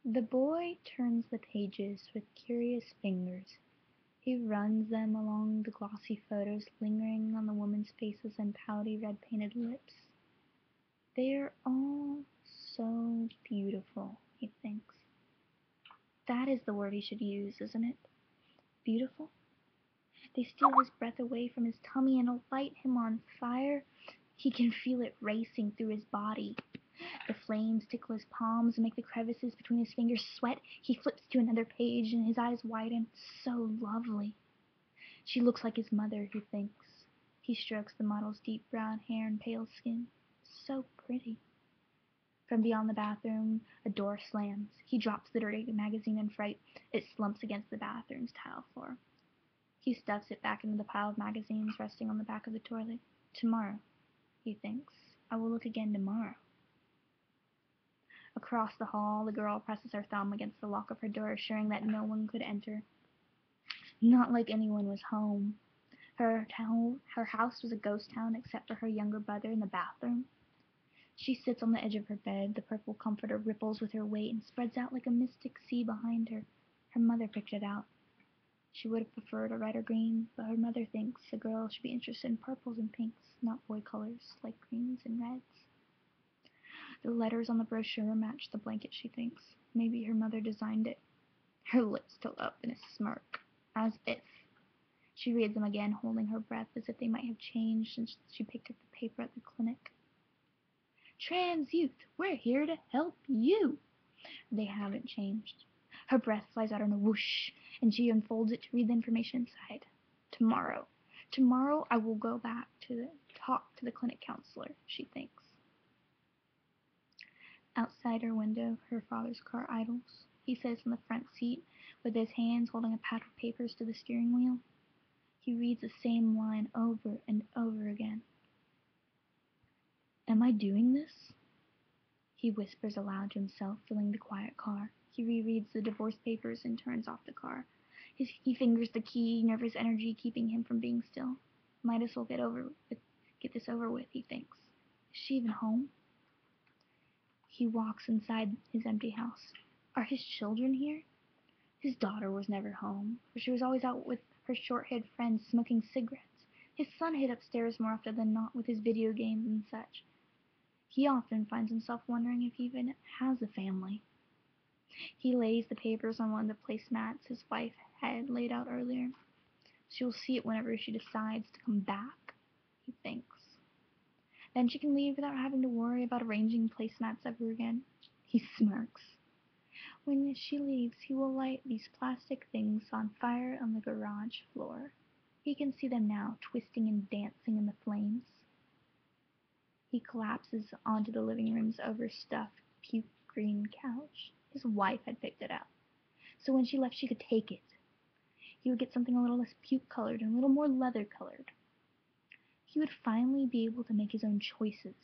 The boy turns the pages with curious fingers. He runs them along the glossy photos lingering on the women's faces and pouty red painted lips. They are all so beautiful, he thinks. That is the word he should use, isn't it? Beautiful? They steal his breath away from his tummy and light him on fire. He can feel it racing through his body. The flames tickle his palms and make the crevices between his fingers sweat. He flips to another page and his eyes widen. So lovely. She looks like his mother, he thinks. He strokes the model's deep brown hair and pale skin. So pretty. From beyond the bathroom, a door slams. He drops the dirty magazine in fright. It slumps against the bathroom's tile floor. He stuffs it back into the pile of magazines resting on the back of the toilet. Tomorrow, he thinks. I will look again tomorrow. Across the hall, the girl presses her thumb against the lock of her door, assuring that no one could enter. Not like anyone was home. Her house was a ghost town except for her younger brother in the bathroom. She sits on the edge of her bed. The purple comforter ripples with her weight and spreads out like a mystic sea behind her. Her mother picked it out. She would have preferred a red or green, but her mother thinks a girl should be interested in purples and pinks, not boy colors like greens and reds. The letters on the brochure match the blanket, she thinks. Maybe her mother designed it. Her lips tilt up in a smirk, as if. She reads them again, holding her breath as if they might have changed since she picked up the paper at the clinic. Trans youth, we're here to help you. They haven't changed. Her breath flies out in a whoosh, and she unfolds it to read the information inside. Tomorrow. Tomorrow I will go back to talk to the clinic counselor, she thinks. Outside her window, her father's car idles. He sits in the front seat with his hands holding a pad of papers to the steering wheel. He reads the same line over and over again. Am I doing this? He whispers aloud to himself, filling the quiet car. He rereads the divorce papers and turns off the car. He fingers the key, nervous energy keeping him from being still. Might as well get this over with, he thinks. Is she even home? He walks inside his empty house. Are his children here? His daughter was never home, for she was always out with her short-haired friends smoking cigarettes. His son hid upstairs more often than not with his video games and such. He often finds himself wondering if he even has a family. He lays the papers on one of the placemats his wife had laid out earlier. She will see it whenever she decides to come back, he thinks. Then she can leave without having to worry about arranging placemats ever again. He smirks. When she leaves, he will light these plastic things on fire on the garage floor. He can see them now, twisting and dancing in the flames. He collapses onto the living room's overstuffed puke green couch. His wife had picked it out, so when she left she could take it. He would get something a little less puke colored and a little more leather colored. He would finally be able to make his own choices.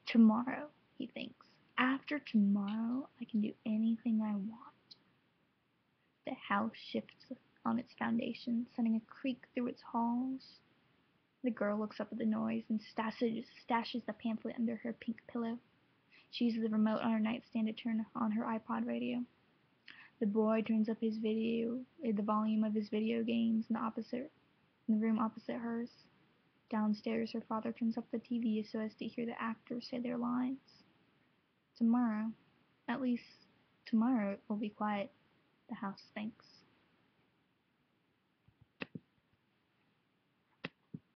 Tomorrow, he thinks. After tomorrow, I can do anything I want. The house shifts on its foundation, sending a creak through its halls. The girl looks up at the noise and stashes the pamphlet under her pink pillow. She uses the remote on her nightstand to turn on her iPod radio. The boy turns up the volume of his video games in the room opposite hers. Downstairs, her father turns up the TV so as to hear the actors say their lines. Tomorrow, at least tomorrow, it will be quiet, the house thinks.